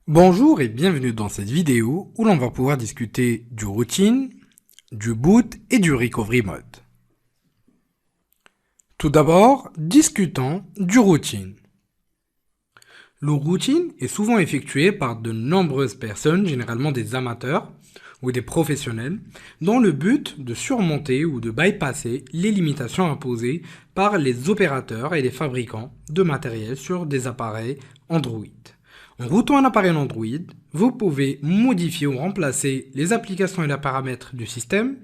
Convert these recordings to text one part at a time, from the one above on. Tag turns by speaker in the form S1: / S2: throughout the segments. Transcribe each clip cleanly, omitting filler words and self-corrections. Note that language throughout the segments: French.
S1: Bonjour et bienvenue dans cette vidéo où l'on va pouvoir discuter du routine, du boot et du recovery mode. Tout d'abord, discutons du routine. Le routine est souvent effectué par de nombreuses personnes, généralement des amateurs ou des professionnels, dans le but de surmonter ou de bypasser les limitations imposées par les opérateurs et les fabricants de matériel sur des appareils Android. En routant un appareil Android, vous pouvez modifier ou remplacer les applications et les paramètres du système,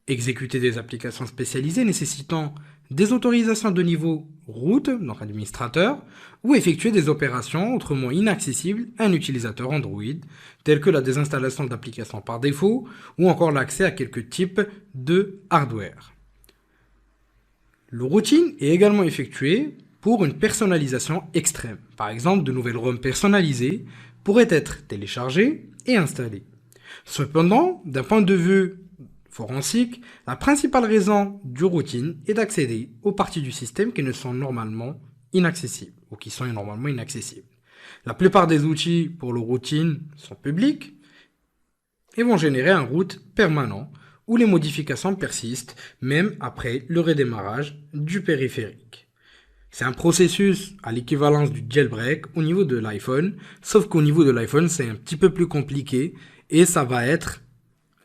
S1: exécuter des applications spécialisées nécessitant des autorisations de niveau root, donc administrateur, ou effectuer des opérations autrement inaccessibles à un utilisateur Android, telles que la désinstallation d'applications par défaut ou encore l'accès à quelques types de hardware. Le routing est également effectué pour une personnalisation extrême. Par exemple, de nouvelles ROM personnalisées pourraient être téléchargées et installées. Cependant, d'un point de vue forensique, la principale raison du routing est d'accéder aux parties du système qui ne sont normalement inaccessibles ou qui sont normalement inaccessibles. La plupart des outils pour le routing sont publics et vont générer un root permanent où les modifications persistent même après le redémarrage du périphérique. C'est un processus à l'équivalence du jailbreak au niveau de l'iPhone, sauf qu'au niveau de l'iPhone, c'est un petit peu plus compliqué et ça va être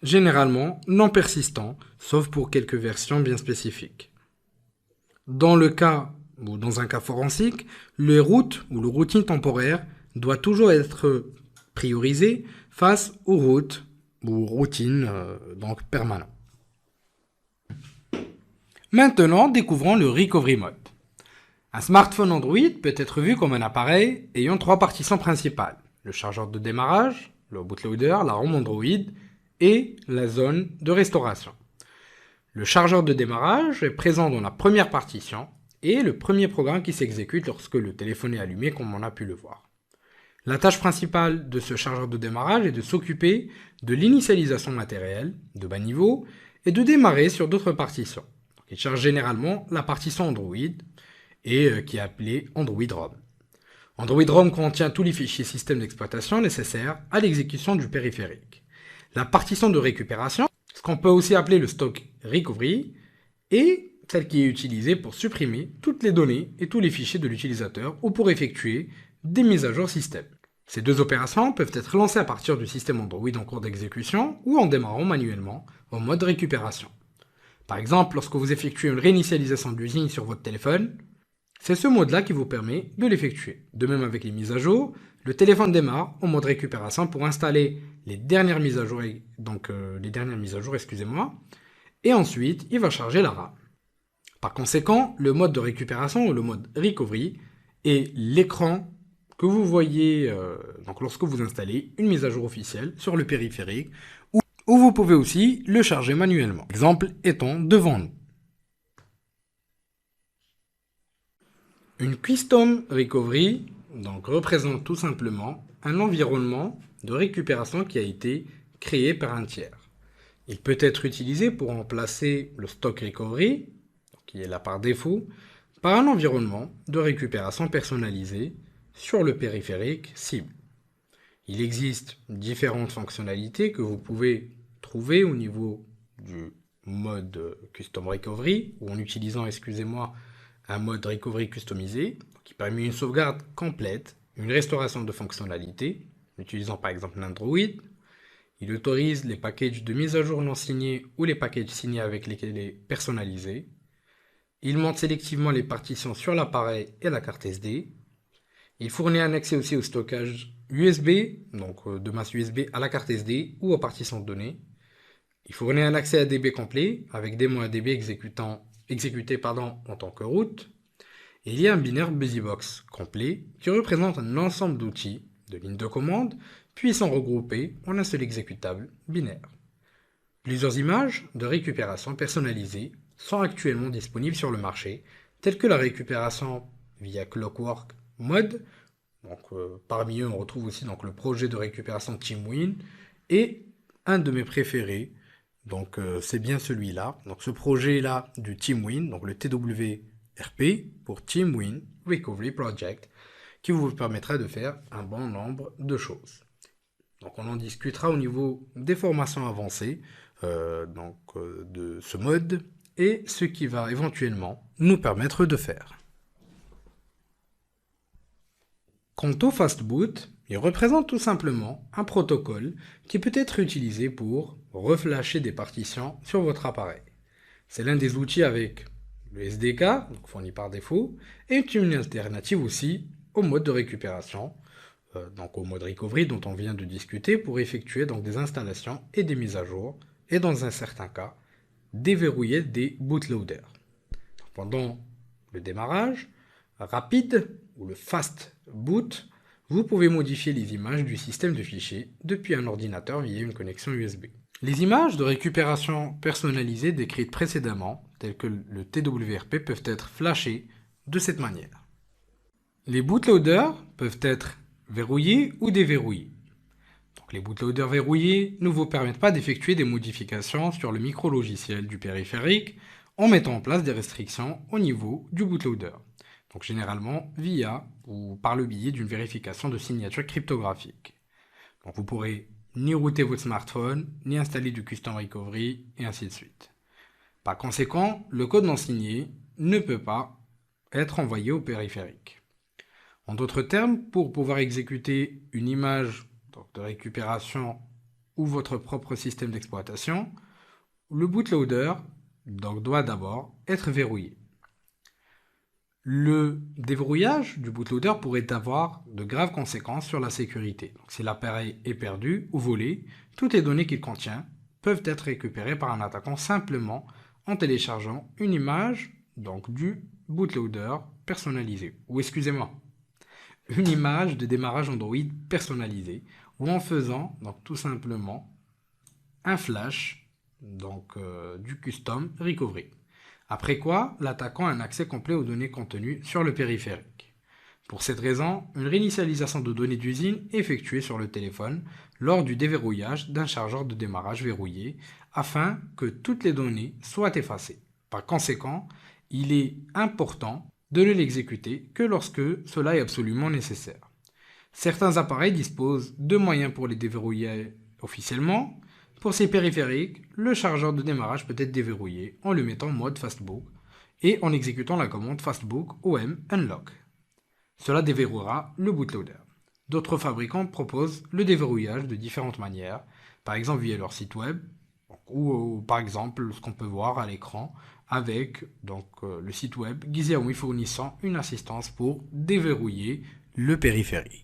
S1: généralement non persistant, sauf pour quelques versions bien spécifiques. Dans le cas, ou dans un cas forensique, le root ou le routing temporaire doit toujours être priorisé face au root ou routine donc permanent. Maintenant, découvrons le recovery mode. Un smartphone Android peut être vu comme un appareil ayant trois partitions principales: le chargeur de démarrage, le bootloader, la ROM Android et la zone de restauration. Le chargeur de démarrage est présent dans la première partition et le premier programme qui s'exécute lorsque le téléphone est allumé, comme on a pu le voir. La tâche principale de ce chargeur de démarrage est de s'occuper de l'initialisation matérielle de bas niveau et de démarrer sur d'autres partitions. Il charge généralement la partition Android et qui est appelée Android ROM. Android ROM contient tous les fichiers système d'exploitation nécessaires à l'exécution du périphérique. La partition de récupération, ce qu'on peut aussi appeler le stock recovery, est celle qui est utilisée pour supprimer toutes les données et tous les fichiers de l'utilisateur ou pour effectuer des mises à jour système. Ces deux opérations peuvent être lancées à partir du système Android en cours d'exécution ou en démarrant manuellement en mode récupération. Par exemple, lorsque vous effectuez une réinitialisation d'usine sur votre téléphone, c'est ce mode-là qui vous permet de l'effectuer. De même avec les mises à jour, le téléphone démarre en mode récupération pour installer les dernières mises à jour, et ensuite il va charger la RAM. Par conséquent, le mode de récupération ou le mode recovery est l'écran que vous voyez donc lorsque vous installez une mise à jour officielle sur le périphérique, ou vous pouvez aussi le charger manuellement. L'exemple étant devant nous. Une custom recovery donc, représente tout simplement un environnement de récupération qui a été créé par un tiers. Il peut être utilisé pour remplacer le stock recovery, qui est là par défaut, par un environnement de récupération personnalisé sur le périphérique cible. Il existe différentes fonctionnalités que vous pouvez trouver au niveau du mode Custom Recovery, ou en utilisant, un mode recovery customisé qui permet une sauvegarde complète, une restauration de fonctionnalités, en utilisant par exemple l'Android. Il autorise les packages de mise à jour non signés ou les packages signés avec lesquels il est personnalisé. Il monte sélectivement les partitions sur l'appareil et la carte SD. Il fournit un accès aussi au stockage USB, donc de masse USB à la carte SD ou aux partitions de données. Il fournit un accès ADB complet avec démon ADB exécuté en tant que root. Et il y a un binaire BusyBox complet qui représente un ensemble d'outils, de lignes de commande, puissant regroupés en un seul exécutable binaire. Plusieurs images de récupération personnalisées sont actuellement disponibles sur le marché, telles que la récupération via Clockwork Mode. Parmi eux, on retrouve aussi le projet de récupération TeamWin et un de mes préférés. C'est bien celui-là. Donc, ce projet-là du TeamWin, donc le TWRP pour TeamWin Recovery Project, qui vous permettra de faire un bon nombre de choses. Donc on en discutera au niveau des formations avancées de ce mode et ce qui va éventuellement nous permettre de faire. Quant au fastboot, il représente tout simplement un protocole qui peut être utilisé pour reflasher des partitions sur votre appareil. C'est l'un des outils avec le SDK, donc fourni par défaut, et une alternative aussi au mode de récupération, donc au mode recovery dont on vient de discuter, pour effectuer donc des installations et des mises à jour, et dans un certain cas, déverrouiller des bootloaders. Pendant le démarrage rapide ou le fast boot, vous pouvez modifier les images du système de fichiers depuis un ordinateur via une connexion USB. Les images de récupération personnalisées décrites précédemment, telles que le TWRP, peuvent être flashées de cette manière. Les bootloaders peuvent être verrouillés ou déverrouillés. Donc, les bootloaders verrouillés ne vous permettent pas d'effectuer des modifications sur le micro-logiciel du périphérique en mettant en place des restrictions au niveau du bootloader. Donc généralement via ou par le biais d'une vérification de signature cryptographique. Donc vous pourrez ni router votre smartphone, ni installer du custom recovery, et ainsi de suite. Par conséquent, le code non signé ne peut pas être envoyé au périphérique. En d'autres termes, pour pouvoir exécuter une image de récupération ou votre propre système d'exploitation, le bootloader doit d'abord être verrouillé. Le déverrouillage du bootloader pourrait avoir de graves conséquences sur la sécurité. Donc, si l'appareil est perdu ou volé, toutes les données qu'il contient peuvent être récupérées par un attaquant simplement en téléchargeant une image du bootloader personnalisé. Ou excusez-moi, une image de démarrage Android personnalisée ou en faisant tout simplement un flash du custom recovery. Après quoi, l'attaquant a un accès complet aux données contenues sur le périphérique. Pour cette raison, une réinitialisation de données d'usine est effectuée sur le téléphone lors du déverrouillage d'un chargeur de démarrage verrouillé afin que toutes les données soient effacées. Par conséquent, il est important de ne l'exécuter que lorsque cela est absolument nécessaire. Certains appareils disposent de moyens pour les déverrouiller officiellement. Pour ces périphériques, le chargeur de démarrage peut être déverrouillé en le mettant en mode fastboot et en exécutant la commande fastboot OM unlock. Cela déverrouillera le bootloader. D'autres fabricants proposent le déverrouillage de différentes manières, par exemple via leur site web ou par exemple ce qu'on peut voir à l'écran avec le site web Gizeaoui fournissant une assistance pour déverrouiller le périphérique.